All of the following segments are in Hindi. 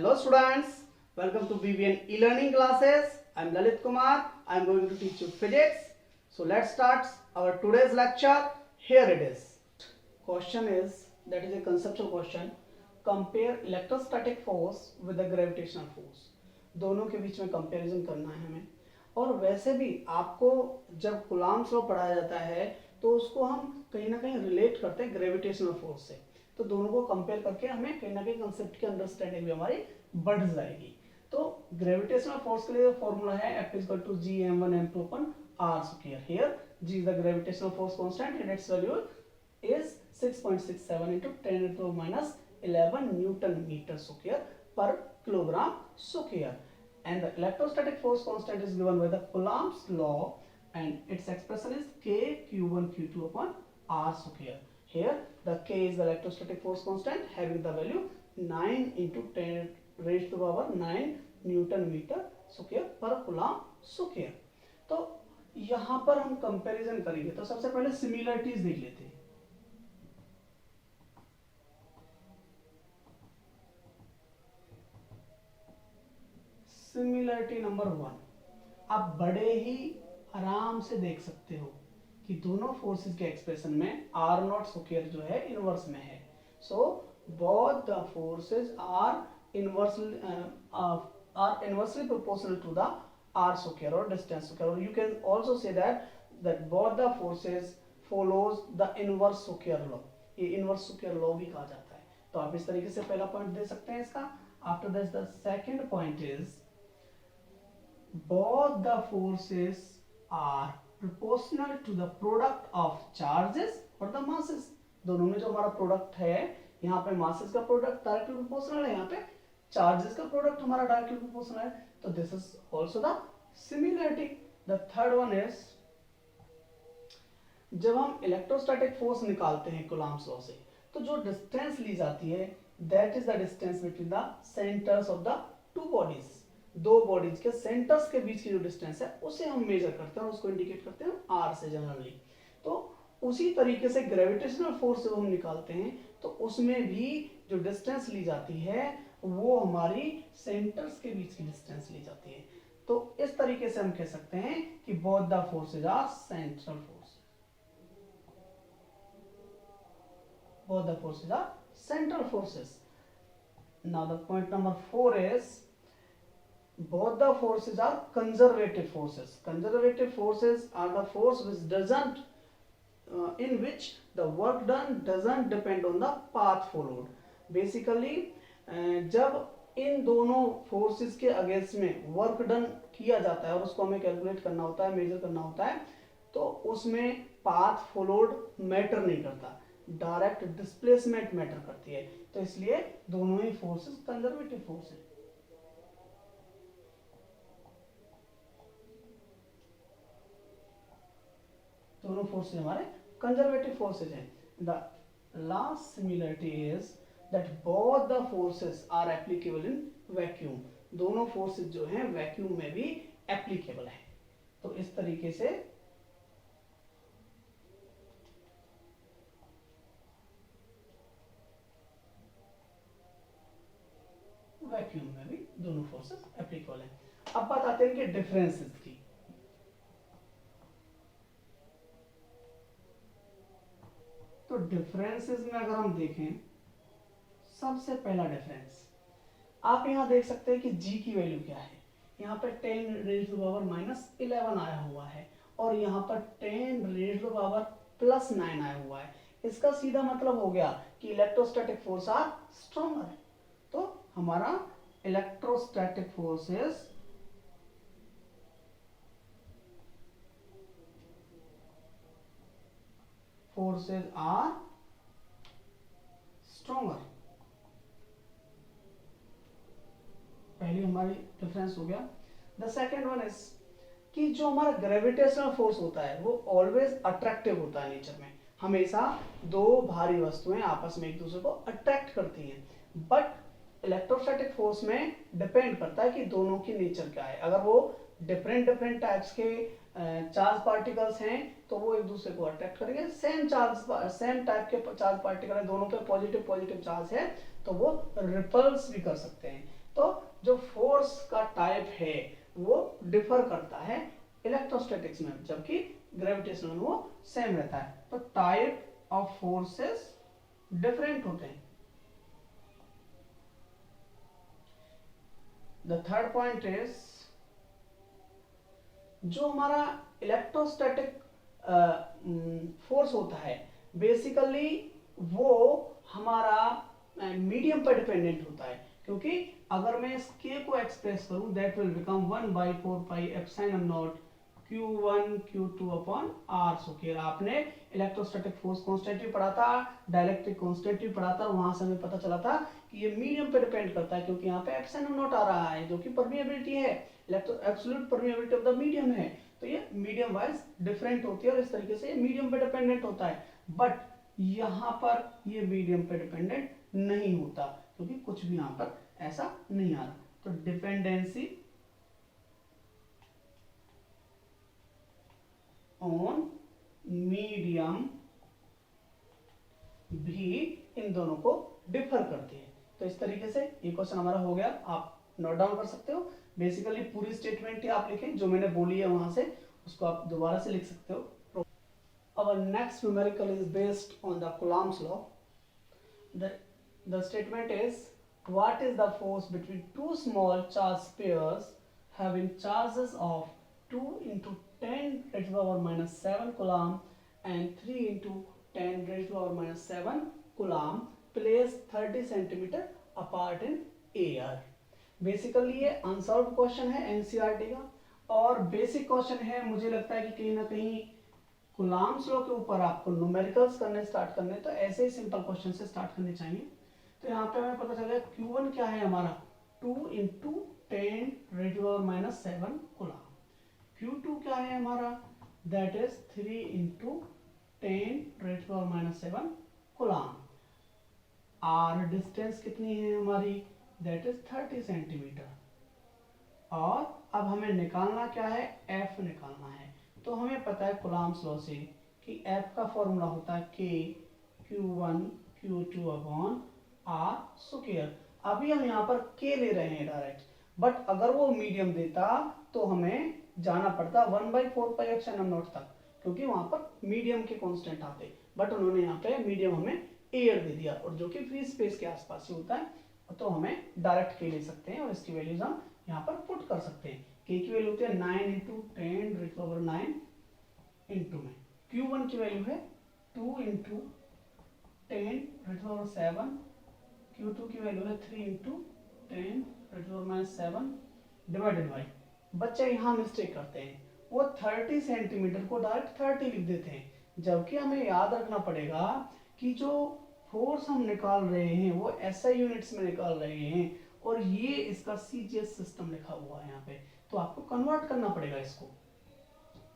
Hello students, welcome to BBN e-learning classes. I am Lalit Kumar. I am going to teach you physics. So let's start our today's lecture. Here it is. Question is, that is a conceptual question. Compare electrostatic force with the gravitational force. दोनों के बीच में कंपैरिजन करना है हमें. और वैसे भी आपको जब कूलॉम्स लॉ पढ़ाया जाता है तो उसको हम कहीं ना कहीं रिलेट करते हैं ग्रेविटेशनल फोर्स से. तो दोनों को कंपेयर करके हमें कहीं ना कहीं कंसेप्ट की अंडरस्टैंडिंग भी हमारी बढ़ जाएगी. तो ग्रेविटेशनल फोर्स के लिए फॉर्मूला है F=G(m1m2)/r². Here G is the gravitational force constant and it's value is 6.67 into 10⁻11 Newton meter square per kilogram square, and the electrostatic force constant is given by the Coulomb's law and its expression is K Q1 Q2 upon R square. Here the K is the electrostatic force constant having the value 9 into 10 raised to the power 9 Newton meter square per Coulomb square. तो यहाँ पर हम कंपैरिजन करेंगे. तो सबसे पहले सिमिलरिटीज देख लेते हैं. सिमिलरिटी नंबर 1, आप बड़े ही आराम से देख सकते हो कि दोनों फोर्सेस के एक्सप्रेशन में आर नॉट स्क्वायर जो है इनवर्स में है. So both the forces are inversely proportional to the R square और डिस्टेंस स्क्वायर. और you can also say that both the forces follows the inverse square law. ये इनवर्स स्क्वायर लॉ भी कहा जाता है. तो आप इस तरीके से पहला पॉइंट दे सकते हैं इसका. After this the second point is both the forces are proportional to the product of charges or the masses. दोनों में जो हमारा प्रोडक्ट है, यहाँ पे masses का प्रोडक्ट डायरेक्टली प्रोपोर्शनल है, यहाँ पे चार्जेस का प्रोडक्ट हमारा डायरेक्टली प्रोपोर्शनल है. तो this is also the similarity. The third one is, जब हम इलेक्ट्रोस्टैटिक फोर्स निकालते हैं कूलॉम्स लॉ से, तो जो डिस्टेंस ली जाती है that is the distance between the centres of the two bodies. दो बॉडीज के सेंटर्स के बीच की जो डिस्टेंस है उसे हम मेजर करते हैं और उसको इंडिकेट करते हैं आर से जनरली. तो उसी तरीके से ग्रेविटेशनल फोर्स जब हम निकालते हैं तो उसमें भी जो डिस्टेंस ली जाती है वो हमारी सेंटर्स के बीच की डिस्टेंस ली जाती है. तो इस तरीके से हम कह सकते हैं कि both the forces are central force. Both the forces are central forces. Now the point number 4 is both the forces are conservative forces. Conservative forces are the force which doesn't in which the work done doesn't depend on the path followed. Basically जब इन दोनों फोर्सेस के अगेंस्ट में वर्क डन किया जाता है और उसको हमें कैलकुलेट करना होता है, मेजर करना होता है, तो उसमें पाथ फॉलोड मैटर नहीं करता, डायरेक्ट डिस्प्लेसमेंट मैटर करती है. तो इसलिए दोनों ही फोर्सेस कंजर्वेटिव फोर्स है. दोनों फोर्सेज हमारे कंजर्वेटिव फोर्सेज हैं. The last similarity is that both the forces are applicable in vacuum. दोनों फोर्सेज जो हैं वैक्यूम में भी एप्लीकेबल हैं. तो इस तरीके से वैक्यूम में भी दोनों फोर्सेस एप्लीकेबल हैं. अब बात आते हैं कि डिफरेंसेस की. तो डिफरेंसेस में अगर हम देखें, सबसे पहला डिफरेंस आप यहां देख सकते हैं कि G की वैल्यू क्या है. यहाँ पे 10⁻⁻11 आया हुआ है और यहाँ पर 10⁻+9 आया हुआ है. इसका सीधा मतलब हो गया कि इलेक्ट्रोस्टैटिक फोर्स आर स्ट्रॉन्गर. तो हमारा इलेक्ट्रोस्टैटिक फोर्सेस are stronger. पहली हमारी डिफरेंस हो गया. द सेकेंड वन इज कि जो हमारा ग्रेविटेशनल फोर्स होता है वो ऑलवेज अट्रैक्टिव होता है नेचर में. हमेशा दो भारी वस्तुएं आपस में एक दूसरे को अट्रैक्ट करती हैं. बट इलेक्ट्रोस्टैटिक फोर्स में डिपेंड करता है कि दोनों की नेचर क्या है. अगर वो डिफरेंट टाइप्स के चार्ज पार्टिकल्स हैं तो वो एक दूसरे को अट्रैक्ट करेंगे. सेम टाइप के चार्ज पार्टिकल है, दोनों पे पॉजिटिव चार्ज है, तो वो रिपल्स भी कर सकते हैं. तो जो फोर्स का टाइप है वो डिफर करता है इलेक्ट्रोस्टैटिक्स में, जबकि ग्रेविटेशनल में वो सेम रहता है। तो टाइप ऑफ फोर्सेस डिफरेंट होते हैं। द थर्ड पॉइंट इज, जो हमारा इलेक्ट्रोस्टैटिक फोर्स होता है बेसिकली वो हमारा मीडियम पर डिपेंडेंट होता है, क्योंकि अगर मैं इस k को एक्सप्रेस करूं that will become 1/4πε0 Q1 Q2 upon R square. आपने इलेक्ट्रोस्टैटिक फोर्स कांस्टेंट भी पढ़ा था, डाइलेक्ट्रिक कांस्टेंट भी पढ़ा था, वहां से हमें पता चला था कि ये मीडियम पे डिपेंड करता है, क्योंकि यहाँ पे ε0 आ रहा है जो कि परमिएबिलिटी है, absolute permeability of the medium है। तो ये मीडियम वाइज डिफरेंट होती है और इस तरीके से ये मीडियम पे डिपेंडेंट होता है। बट यहाँ पर ये मीडियम पे डिपेंडेंट नहीं होता, क्योंकि कुछ भी यहाँ पर ऐसा नहीं आ रहा। तो डिपेंडेंसी ऑन मीडियम भी इन दोनों को डिफर करती है। तो इस तरीके से ये क्वेश्चन हमारा हो गया, आप नोट डाउन कर सकते हो। बेसिकली पूरी स्टेटमेंट ही आप लिखें, जो मैंने बोली है वहां से उसको आप दोबारा से लिख सकते हो। Our next numerical is based on the Coulomb's law. The statement is, what is the force between two small charge pairs having charges of 2 into 10 raised to the power minus 7 coulomb and 3 into 10 raised to the power minus 7 coulomb placed 30 centimeter apart in air. Basically ये अनसॉल्व क्वेश्चन है एनसीईआरटी का, और बेसिक क्वेश्चन है। मुझे लगता है कि कहीं ना कहीं कूलम्ब्स लॉ के ऊपर आपको न्यूमेरिकल्स करने स्टार्ट करने, तो ऐसे ही सिंपल क्वेश्चन से स्टार्ट करने चाहिए। तो यहाँ पे हमें पता चल गया Q1 क्या है हमारा 2 into 10 raised to the power minus 7 coulomb. Q2 क्या है हमारा, that is 3 into 10 raised to the power minus 7 coulomb. R distance कितनी है हमारी, दैट इज 30 सेंटीमीटर। और अब हमें निकालना क्या है, F निकालना है। तो हमें पता है कूलम्ब्स लॉ से कि F का फॉर्मूला होता है K Q1 Q2 upon R square. अभी हम यहाँ पर K ले रहे हैं डायरेक्ट, बट अगर वो मीडियम देता तो हमें जाना पड़ता 1/4πε0 तक, क्योंकि वहां पर मीडियम के कांस्टेंट आते। बट उन्होंने यहाँ पे मीडियम हमें एयर दे दिया, और जो कि फ्री स्पेस के आसपास ही होता है, तो हमें डायरेक्ट K ले सकते हैं और इसकी वैल्यूज हम यहाँ पर पुट कर सकते हैं। K की वैल्यू होती है 9 into 10 raised to the power 9 into में। Q1 की वैल्यू है 2 into 10 raised to the power 7। Q2 की वैल्यू है 3 into 10 raised to the power minus 7 divided by, बच्चे यहाँ मिस्टेक करते हैं, वो 30 सेंटीमीटर को डायरेक्ट 30 लिख देते हैं, जबकि हमें याद रखना पड़ेगा कि जो फोर्स हम निकाल रहे हैं वो SI यूनिट्स में निकाल रहे हैं, और ये इसका CGS सिस्टम लिखा हुआ है यहाँ पे, तो आपको कन्वर्ट करना पड़ेगा इसको।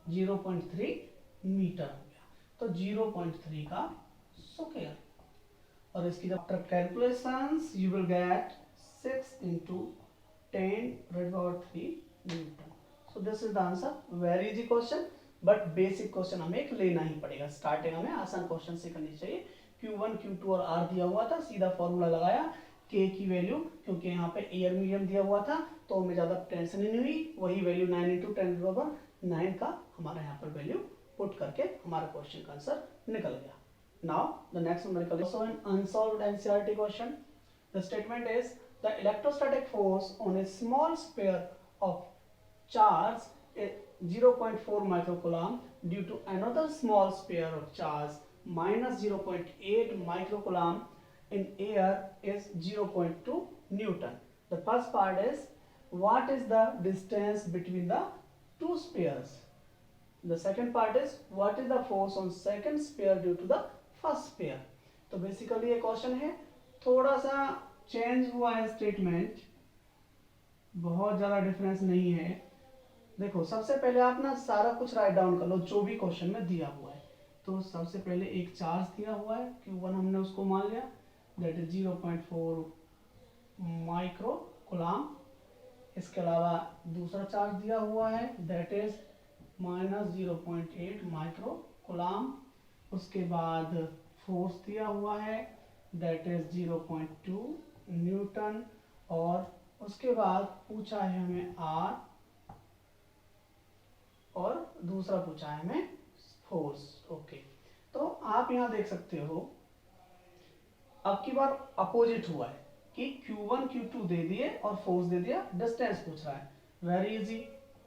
0.3 मीटर हो गया, तो 0.3 का स्क्वायर, और इसकी जब calculations you will get 6 into 10 raised to the 3 Newton. So this is the answer. Very easy question, but basic question हमें एक लेना ही पड़ेगा। स्टार्टिंग हमें आसान क्वेश्चन से करनी चाहिए। Q1 Q2 और R दिया हुआ था, सीधा फॉर्मूला लगाया, K की वैल्यू, क्योंकि यहाँ पे एयर मीडियम दिया हुआ था तो हमें ज्यादा टेंशन ही नहीं हुई, वही वैल्यू 9 into 10⁻9 का हमारा यहाँ पर वैल्यू पुट करके हमारा क्वेश्चन का आंसर निकल गया। Now the next numerical is also an unsolved NCERT question. The statement is, the electrostatic force on a small sphere of charge is 0.4 microcoulomb due to another small sphere of charge minus 0.8 microcoulomb in air is 0.2 Newton. The first part is, what is the distance between the two spheres? The second part is, what is the force on second sphere due to the first sphere? तो बेसिकली ये क्वेश्चन है, थोड़ा सा चेंज हुआ है स्टेटमेंट, बहुत ज़्यादा डिफरेंस नहीं है। देखो सबसे पहले आप ना सारा कुछ राइट डाउन कर लो जो भी क्वेश्चन में दिया हुआ है। तो सबसे पहले एक चार्ज दिया हुआ है Q1, हमने उसको मान लिया, दैट इज 0.4 माइक्रो कूलम्ब। इसके अलावा दूसरा चार्ज दिया हुआ है, दैट इज -0.8 माइक्रो कूलम्ब। उसके बाद फोर्स दिया हुआ है, दैट इज 0.2 न्यूटन, और उसके बाद पूछा है हमें आर और दूसरा पूछा है हमें फोर्स। ओके, तो आप यहां देख सकते हो अब की बार अपोजिट हुआ है कि Q1 Q2 दे दिए और फोर्स दे दिया, डिस्टेंस पूछ रहा है। Very easy,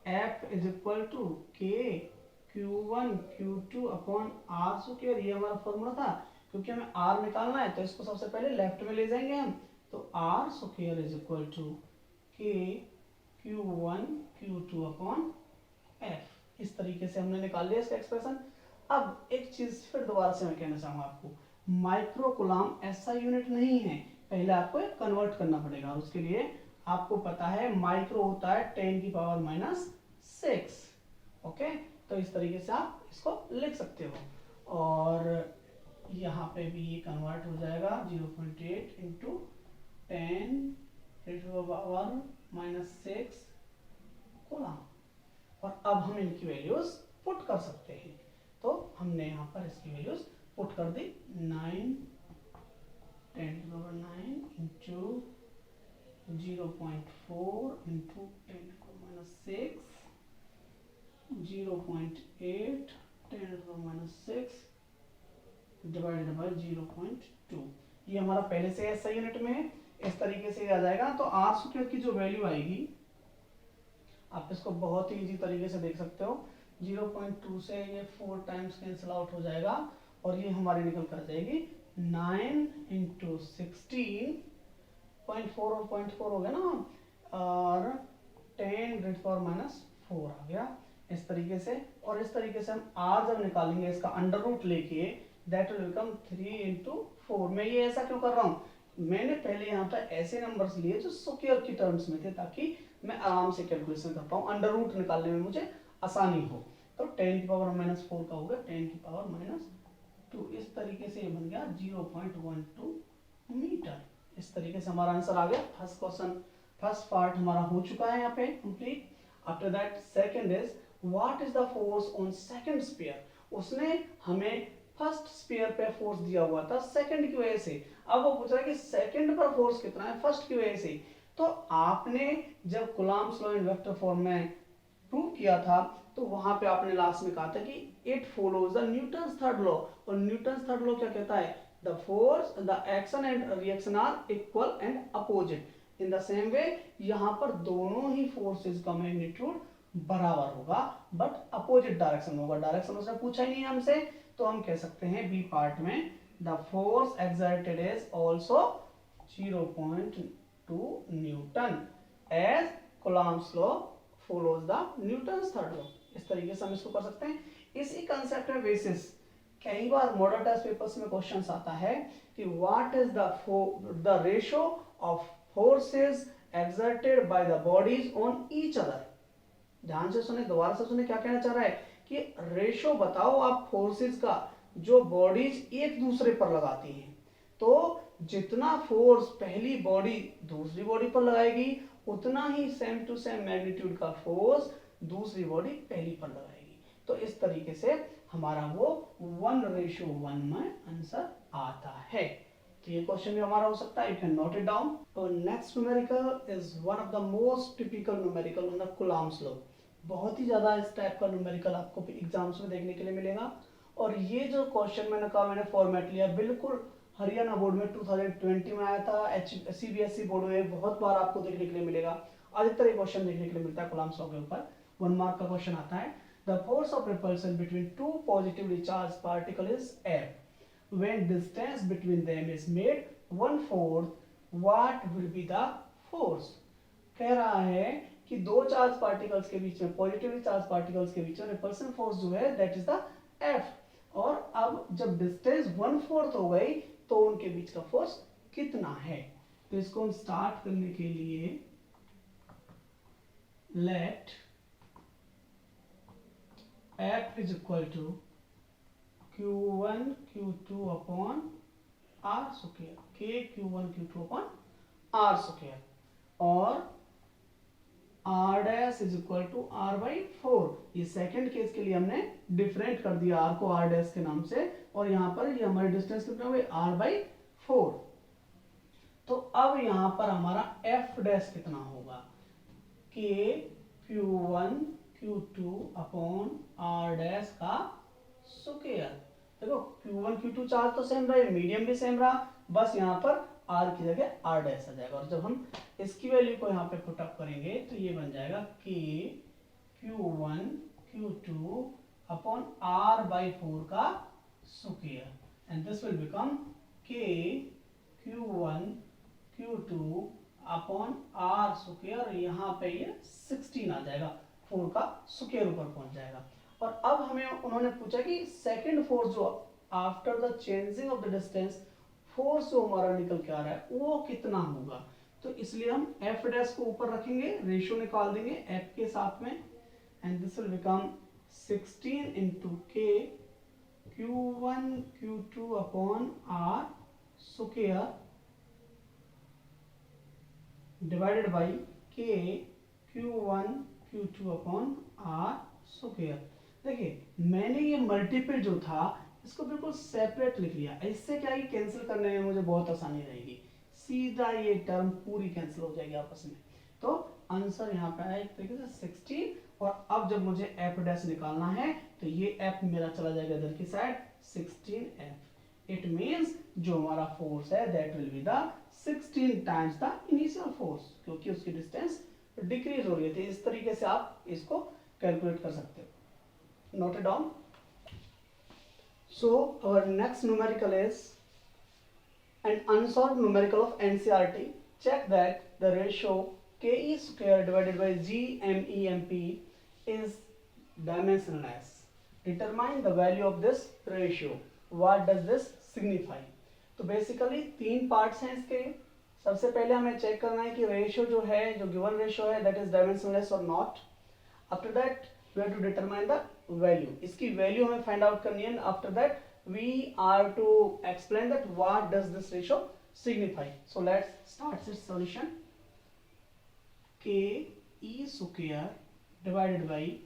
F is equal to K Q1 Q2 upon आर स्क्वायर, ये हमारा फॉर्मूला था। क्योंकि हमें आर निकालना है तो इसको सबसे पहले लेफ्ट में ले जाएंगे हम, तो R square is equal to K Q1 Q2 upon F. इस तरीके से हमने निकाल लिया इसका एक्सप्रेशन। अब एक चीज फिर दोबारा से मैं कहना चाहूंगा आपको, माइक्रो कूलम ऐसा यूनिट नहीं है, पहले आपको कन्वर्ट करना पड़ेगा और उसके लिए आपको पता है माइक्रो होता है 10⁻⁶। ओके, तो इस तरीके से आप इसको लिख सकते हो और यहाँ पे भी ये कन्वर्ट हो जाएगा 0.8 इंटू 10⁻⁻⁶ कूलम। और अब हम इनकी वैल्यूज पुट कर सकते हैं, तो हमने यहाँ पर इसकी वैल्यूज पुट कर दी। 9 10⁻9 इंटू 0.4 इंटू 10⁻⁶, 0.8 10⁻⁶ डिवाइडेड बाय 0.2। ये हमारा पहले से SI यूनिट में है, इस तरीके से आ जाएगा। तो आर स्क्वायर की जो वैल्यू आएगी, आप इसको बहुत ही इजी तरीके से देख सकते हो। 0.2 से ये 4 टाइम्स कैंसिल आउट हो जाएगा और ये हमारी निकल कर जाएगी 9 इंटू 16, 0.4 और 0.4 हो गया ना, और 10⁻⁻⁴ आ गया इस तरीके से। और इस तरीके से हम आज जब निकालेंगे इसका अंडर रूट लेके, दैट विल बिकम 3 इंटू 4। मैं ये ऐसा क्यों कर रहा हूँ, मैंने पहले यहाँ पर ऐसे नंबर्स लिए जो स्क्वायर की टर्म्स में थे, ताकि मैं आराम से कैलकुलेशन कर पाऊँ, अंडर रूट निकालने में मुझे आसानी हो। तो 10⁻⁻⁴ का हो गया 10⁻⁻2। इस तरीके से ये बन गया 0.12 मीटर। इस तरीके से हमारा आंसर आ गया। फर्स्ट क्वेश्चन, फर्स्ट पार्ट हमारा हो चुका है यहाँ पे complete. After that second is what is the force on second sphere. उसने हमें फर्स्ट स्फीयर पे फोर्स दिया हुआ था सेकंड की वजह से, अब वो पूछ रहा है कि सेकंड पर फोर्स कितना है फर्स्ट की वजह से। तो आपने जब Coulomb's law in vector form में प्रूव किया था, तो वहां पे आपने लास्ट में कहा था कि it follows the Newton's third law. और न्यूटन्स थर्ड लॉ क्या कहता है, the force the action and reaction are equal and opposite. In the same way यहाँ पर दोनों ही फोर्सेस का मैग्नीट्यूड बराबर होगा, बट अपोजिट डायरेक्शन होगा। डायरेक्शन उसने पूछा ही नहीं हमसे, तो हम कह सकते हैं बी पार्ट में the force exerted is also 0.2 newton as Coulomb's law follows the Newton's third law. इस तरीके से हम इसको कर सकते हैं। इसी कंसेप्ट में बेसिस कई बार मॉडल टेस्ट पेपर्स में क्वेश्चंस आता है कि what is the ratio of forces exerted by the bodies on each other. ध्यान से सुने, दोबारा से सुने, क्या कहना चाह रहा है कि रेशो बताओ आप फोर्सेस का जो बॉडीज एक दूसरे पर लगाती हैं। तो जितना फोर्स पहली बॉडी दूसरी बॉडी पर लगाएगी, उतना ही सेम टू सेम मैग्नीट्यूड का फोर्स दूसरी बॉडी पहली पर लगाएगी। तो इस तरीके से हमारा वो 1:1 में आंसर आता है। तो ये क्वेश्चन भी हमारा हो सकता है, you can note it down. तो next numerical is one of the most typical numerical on the Coulomb's law. बहुत ही ज्यादा इस टाइप का न्यूमेरिकल आपको एग्जाम्स में देखने के लिए मिलेगा। और ये जो क्वेश्चन मैंने कहा, मैंने फॉर्मेट लिया बिल्कुल हरियाणा बोर्ड में 2020 में आया था, CBSE बोर्ड में बहुत बार आपको देखने के लिए मिलेगा। अधिकतर ये क्वेश्चन देखने के लिए मिलता है कूलम्ब्स लॉ के ऊपर। 1 मार्क का क्वेश्चन आता है, the force of repulsion between two positively charge particle is F when distance between them is made 1/4, what will be the force। कह रहा है कि दो चार्ज पार्टिकल्स के बीच में, पॉजिटिवली चार्ज पार्टिकल्स के बीच में रिपल्सन फोर्स जो है दैट इज द F। और अब जब डिस्टेंस 1/4 हो गई तो उनके बीच का फोर्स कितना है। तो इसको हम स्टार्ट करने के लिए let F is equal to Q1 Q2 upon R square, K Q1 Q2 upon R square, और R dash is equal to R/4। ये सेकंड केस के लिए हमने डिफरेंट कर दिया R को R डैश के नाम से, और यहाँ पर ये हमारे डिस्टेंस कितना हुए R/4। तो तो अब यहाँ पर हमारा एफ डैश कितना होगा, K Q1 Q2 upon R dash का स्क्वायर। देखो Q1 Q2 चार्ज तो सेम रहे, मीडियम भी सेम रहा, बस यहाँ पर आर की जगह आर डैश आ जाएगा। और जब हम इसकी वैल्यू को यहाँ पे पुटअप करेंगे तो ये बन जाएगा के Q1 Q2 upon R by 4 का square, and this will become के Q1 Q2 अपॉन आर स्क्वायर, यहाँ पे ये 16 आ जाएगा, 4 का स्क्वायर ऊपर पहुंच जाएगा। और अब हमें उन्होंने पूछा कि सेकंड फोर्स जो after the changing of the distance force जो हमारा निकल के आ रहा है वो कितना होगा। तो इसलिए हम एफ डैश को ऊपर रखेंगे, रेशियो निकाल देंगे एफ के साथ में, and this will become 16 into K Q1 Q2 upon आर स्क्वायर divided by K Q1 Q2 upon आर स्क्वायर। देखिए मैंने ये मल्टीपल जो था इसको बिल्कुल सेपरेट लिख लिया, इससे क्या है कैंसिल करने में मुझे बहुत आसानी रहेगी, सीधा ये टर्म पूरी कैंसिल हो जाएगी आपस में। तो आंसर यहाँ पे आया एक तरीके से 16, और अब जब मुझे एफ डैश निकालना है तो ये एफ मेरा चला जाएगा इधर की साइड 16f। इट मींस जो हमारा फोर्स है that will be the 16 times the initial force, क्योंकि उसकी डिस्टेंस डिक्रीज हो रही थी। इस तरीके से आप इसको कैलकुलेट कर सकते हो। Note it down. So our next numerical is an unsolved numerical of NCERT. Check that the ratio KE square divided by GMEMP is dimensionless. Determine the value of this ratio. What does this signify? तो बेसिकली 3 पार्ट्स हैं इसके। सबसे पहले हमें चेक करना है कि रेशियो जो है, जो गिवन रेशियो है, दैट इज डायमेंशनलेस और not. After that we have to determine the value, इसकी वैल्यू हमें फाइंड आउट करनी है। After that we are to explain that what does this ratio signify. So let's start this solution. K e square divided by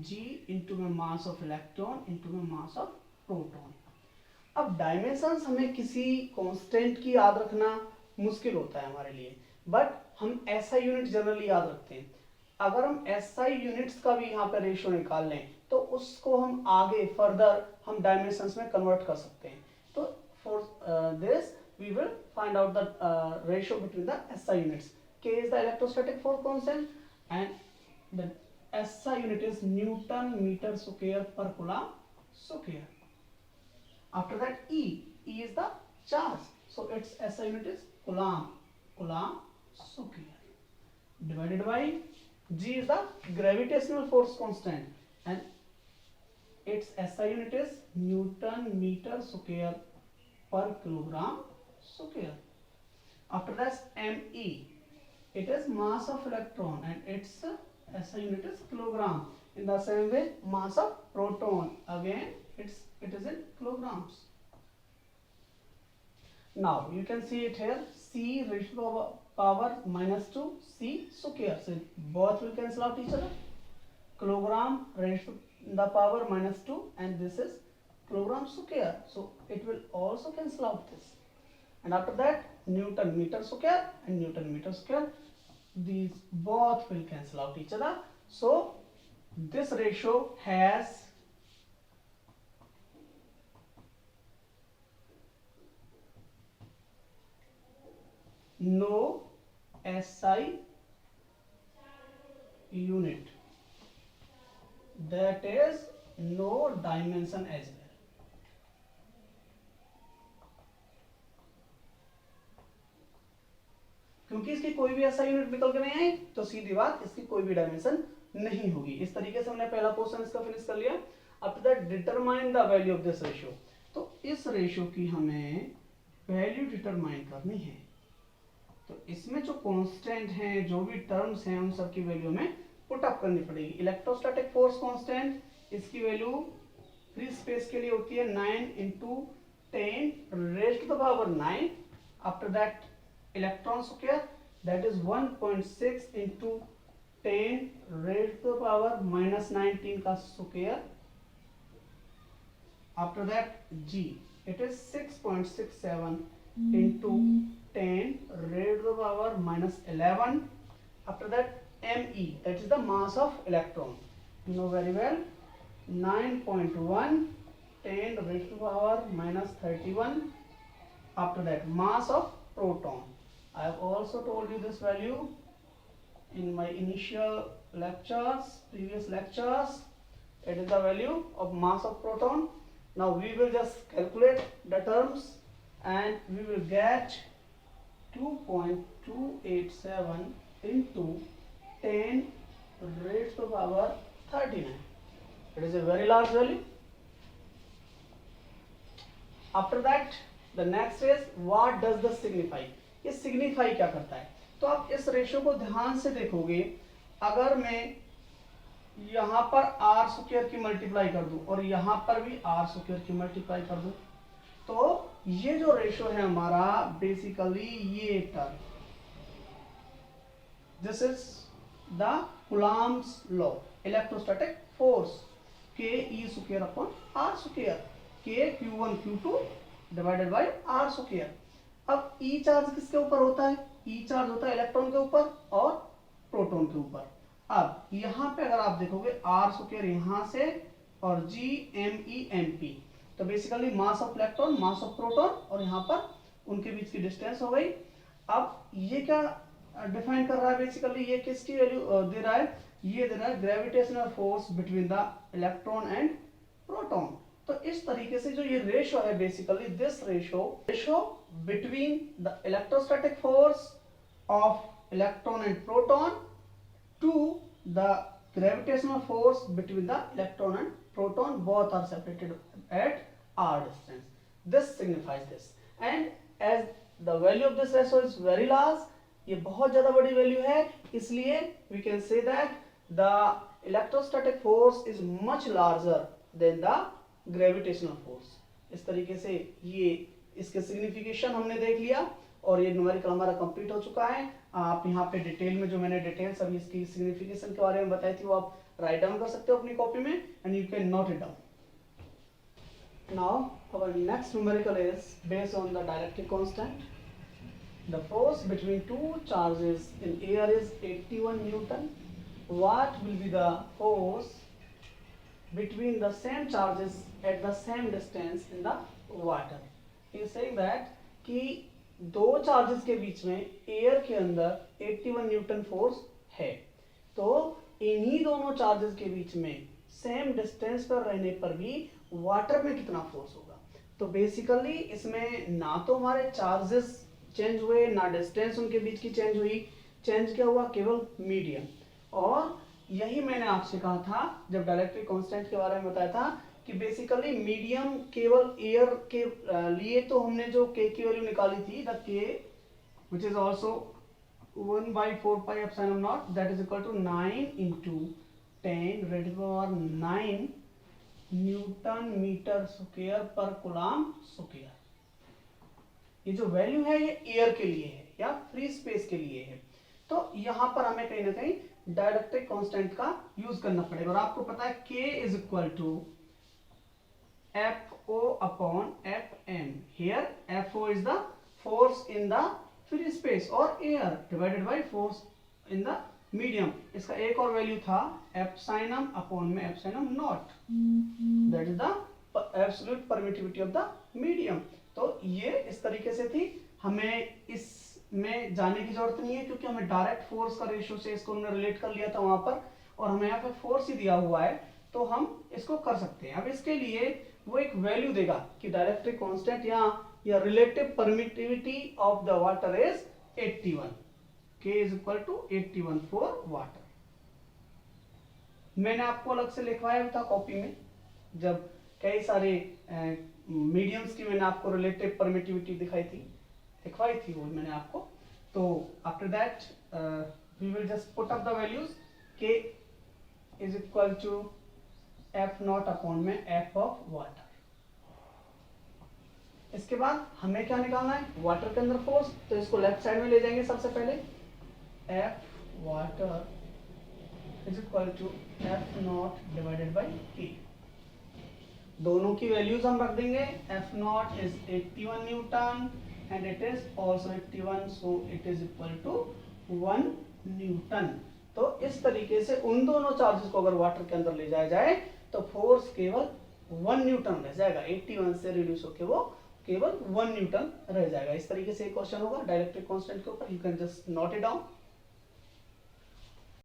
g into में मास ऑफ इलेक्ट्रॉन इंटू में मास ऑफ प्रोटॉन। अब डायमेंशंस हमें किसी कांस्टेंट की याद रखना मुश्किल होता है हमारे लिए, बट हम एसआई यूनिट जनरली याद रखते हैं। अगर हम एसआई यूनिट्स का भी यहाँ पे रेशियो निकाल लें तो उसको हम आगे फर्दर हम डायमेंशंस में कन्वर्ट कर सकते हैं। तो for this we will find out the ratio between the SI units. K is the electrostatic force constant and the SI unit is Newton meter square per coulomb square. After that E is the charge, so its SI unit is coulomb square divided by G is the gravitational force constant and its SI unit is Newton meter square per kilogram square. After that ME, it is mass of electron and its SI unit is kilogram. In the same way, mass of proton, again it is in kilograms. Now you can see it here, C raised to the power minus 2 C square, so both will cancel out each other. Kilogram raised to the power minus 2 and this is kilogram square, so it will also cancel out this. And after that Newton meter square and Newton meter square, these both will cancel out each other. So this ratio has no SI unit, that is no dimension as well. क्योंकि इसकी कोई भी ऐसा यूनिट निकल के नहीं आई तो सीधी बात इसकी कोई भी डायमेंशन नहीं होगी। इस तरीके से हमने पहला पोर्शन इसका फिनिश कर लिया। After that determine the value of this ratio. तो इस रेशियो की हमें वैल्यू डिटरमाइन करनी है। तो इसमें जो कांस्टेंट हैं, जो भी टर्म्स हैं, उन सब की वैल्यू हमें पुट अप करनी पड़ेगी। इलेक्ट्रोस्टैटिक फोर्स कांस्टेंट, इसकी वैल्यू फ्री स्पेस के लिए होती है 9 into 10 raised to the power 9। After that electron square, that is 1.6 into 10 raised to the power minus 19 का square. After that G, it is 6.67 into 10 raised to the power minus 11. After that me, that is the mass of electron. You know very well, 9.1 10 raised to the power minus 31. After that mass of proton. I have also told you this value in my initial lectures, previous lectures. It is the value of mass of proton. Now we will just calculate the terms and we will get 2.287 into 10 raised to the power 39. It is a very large value. After that the next is what does this signify. ये signify क्या करता है? तो आप इस रेशियो को ध्यान से देखोगे, अगर मैं यहाँ पर आर स्क्वायर की मल्टीप्लाई कर दूं और यहाँ पर भी आर स्क्वायर की मल्टीप्लाई कर दूं, तो ये जो रेशियो है हमारा बेसिकली ये term, this is the Coulomb's law, electrostatic force के ई स्क्वायर अपॉन आर स्क्वायर, के Q1 Q2 divided by are square. अब ई चार्ज किसके ऊपर होता है? ई चार्ज होता है इलेक्ट्रॉन के ऊपर और प्रोटॉन के ऊपर. अब यहाँ पे अगर आप देखोगे आर स्क्वायर यहाँ से और G m e m p, तो basically mass of electron, mass of proton और यहाँ पर उनके बीच की डिस्टेंस हो गई. अब ये क्या डिफाइन कर रहा है? बेसिकली ये किसकी वैल्यू दे रहा है? ये दे रहा है gravitational force between the electron and proton. तो इस तरीके से जो ये रेशियो है, basically this ratio between the electrostatic force of electron and proton to the gravitational force between the electron and proton, both are separated at r distance. This signifies this, and as the value of this ratio is very large, ये बहुत ज़्यादा बड़ी वैल्यू है, इसलिए we can say that the electrostatic force is much larger than the gravitational force. इस तरीके से ये इसके सिग्निफिकेशन हमने देख लिया और ये न्यूमेरिकल हमारा कंप्लीट हो चुका है. आप यहाँ पे डिटेल में जो मैंने डिटेल्स अभी इसकी सिग्निफिकेशन के बारे में बताई थी वो आप राइट डाउन कर सकते हो अपनी कॉपी में and you can note it down. Now our next numerical is based on the dielectric constant. The force between two charges in air is 81 newton. What will be the force between the same charges at the same distance in the water. He is saying that कि दो चार्जेस के बीच में एयर के अंदर 81 न्यूटन फोर्स है, तो इन्हीं दोनों चार्जेस के बीच में सेम डिस्टेंस पर रहने पर भी वाटर में कितना फोर्स होगा. तो बेसिकली इसमें ना तो हमारे चार्जेस चेंज हुए, ना डिस्टेंस उनके बीच की चेंज हुई. चेंज क्या हुआ? केवल मीडियम. और यही मैंने आपसे कहा था जब डाइलेक्ट्रिक कांस्टेंट के बारे में बताया था कि बेसिकली मीडियम केवल एयर के लिए तो हमने जो k की वैल्यू निकाली थी, the k which is also 1/4 pi epsilon naught, that is equal to 9 into 10 raised to the power 9 newton meter square पर कूलम्ब स्क्वायर. ये जो वैल्यू है ये एयर के लिए है या फ्री स्पेस के लिए है. तो यहाँ पर हमें कहीं ना कहीं डाइलेक्ट्रिक कांस्टेंट का यूज करना पड़ेगा. और आपको पता है k is equal to FO upon FM. Here FO is the force in the free space or air divided by force in the medium. इसका एक और वैल्यू था एप्सिलॉन अपॉन में epsilon not, that is the absolute permittivity of the medium. तो ये इस तरीके से थी, हमें इसमें जाने की जरूरत नहीं है क्योंकि हमें डायरेक्ट फोर्स का रेशियो से इसको हमने रिलेट कर लिया था वहां पर, और हमें यहाँ पे फोर्स ही दिया हुआ है तो हम इसको कर सकते हैं. अब इसके लिए वो एक वैल्यू देगा कि डाइलेक्ट्रिक कांस्टेंट या relative permittivity of the water is 81. K is equal to 81 for water. मैंने आपको अलग से लिखवाया था कॉपी में, जब कई सारे मीडियम्स की मैंने आपको रिलेटिव परमिटिविटी दिखवाई थी वो मैंने आपको. तो after that we will just put up the values. K is equal to F not upon में F ऑफ वाटर. इसके बाद हमें क्या निकालना है? वाटर के अंदर फोर्स. तो इसको लेफ्ट साइड में ले जाएंगे सबसे पहले. F water is equal to F naught divided by K. दोनों की वैल्यूज हम रख देंगे. F naught is 81 Newton and it is also 81, so it is equal to 1 Newton. तो इस तरीके से उन दोनों चार्जेस को अगर वाटर के अंदर ले जाया जाए तो फोर्स केवल 1 न्यूटन रह जाएगा, 81 से रिड्यूस होकर वो केवल 1 न्यूटन रह जाएगा। इस तरीके से एक क्वेश्चन होगा डाइलेक्ट्रिक कांस्टेंट के ऊपर, you can just note it down.